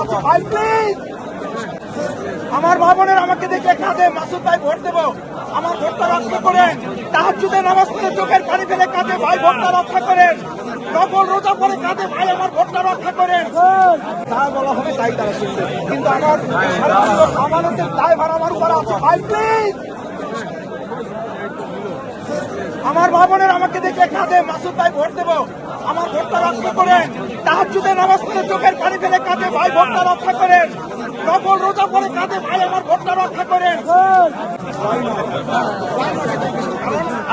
আছে ভাই প্লিজ। আমার ভাবনের আমাকে দেখে কাঁদে, মাসুদ ভাই ভোট দেবো, আমার ভোটটা রক্ষা করেন। তাহাজ্জুদের নামাজ পড়ে চোখের পানি ফেলে কাঁদে, ভাই ভোটটা রক্ষা করেন। নকল রোজা পড়ে কাঁদে, ভাই আমার ভোটটা রক্ষা করেন। যা বলা হবে তাই তারা শুনবে, কিন্তু আমার আমানতের দায়ভার আমার উপর আছে ভাই প্লিজ। আমার ভাবনের আমাকে দেখে কাঁদে, মাসুদ ভাই ভোট দেবো, আমার ভোটটা রক্ষা করেন। তাহাজ্জুদের নামাজ পড়ে চোখের পানি ফেলে কাঁদে, ভাই ভোটটা রক্ষা করেন। নকল রোজা পড়ে কাঁদে, ভাই আমার ভোটটা রক্ষা করেন।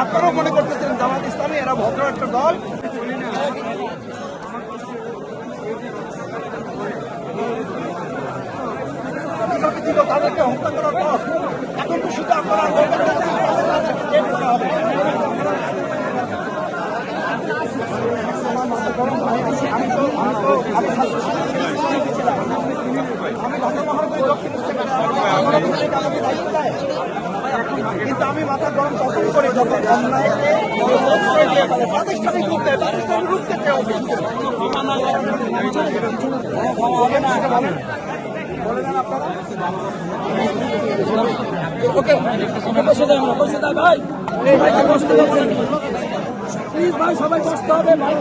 আপনারাও মনে করতেছেন জামাত ইসলামী এরা ভদ্র একটা দল। তাদেরকে হত্যা করার পর এখন তো শুধু আপনারা কিন্তু আমি মাথা গরম তখন করি যখন প্রাতিষ্ঠানিক রূপ দেয়, প্রাতিষ্ঠানিক রূপ দিতে হবে। ভাই সবাই কষ্ট হবে ভাই।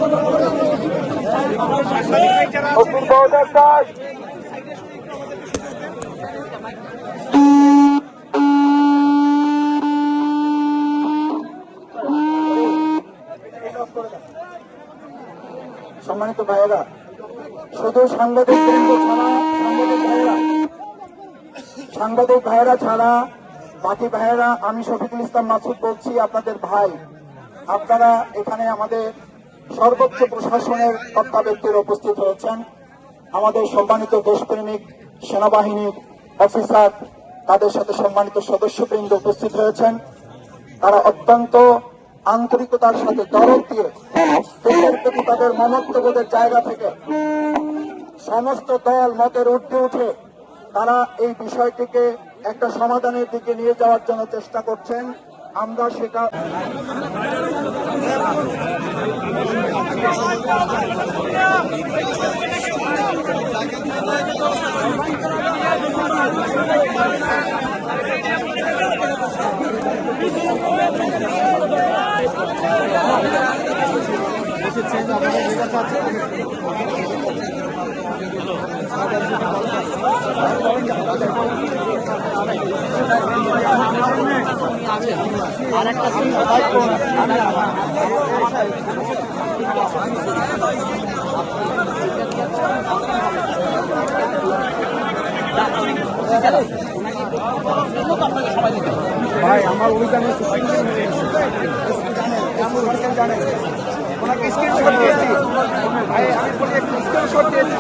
সম্মানিত ভাইয়েরা, শুধু সাংবাদিক ভাইয়েরা ছাড়া বাকি ভাইয়েরা, আমি শফিকুল ইসলাম মাসুদ বলছি, আপনাদের ভাই। আপনারা এখানে আমাদের সর্বোচ্চ প্রশাসনের কর্তা ব্যক্তিরা উপস্থিত হয়েছেন, আমাদের সম্মানিত দেশপ্রেমিক সেনাবাহিনীর অফিসার, তাদের সাথে সম্মানিত সদস্যবৃন্দ উপস্থিত হয়েছেন। তারা অত্যন্ত আন্তরিকতার সাথে দরদ দিয়ে দেশের প্রতি তাদের মমত্ববোধের জায়গা থেকে সমস্ত দল মতের ঊর্ধ্বে উঠে তারা এই বিষয়টিকে একটা সমাধানের দিকে নিয়ে যাওয়ার জন্য চেষ্টা করছেন। আমরা সেটা আর একটা ভাই আমার অভিযানে জানেন ওনাকে স্ক্রিনশট দিয়েছি ভাই, আমি বলি স্ক্রিনশট দিয়েছি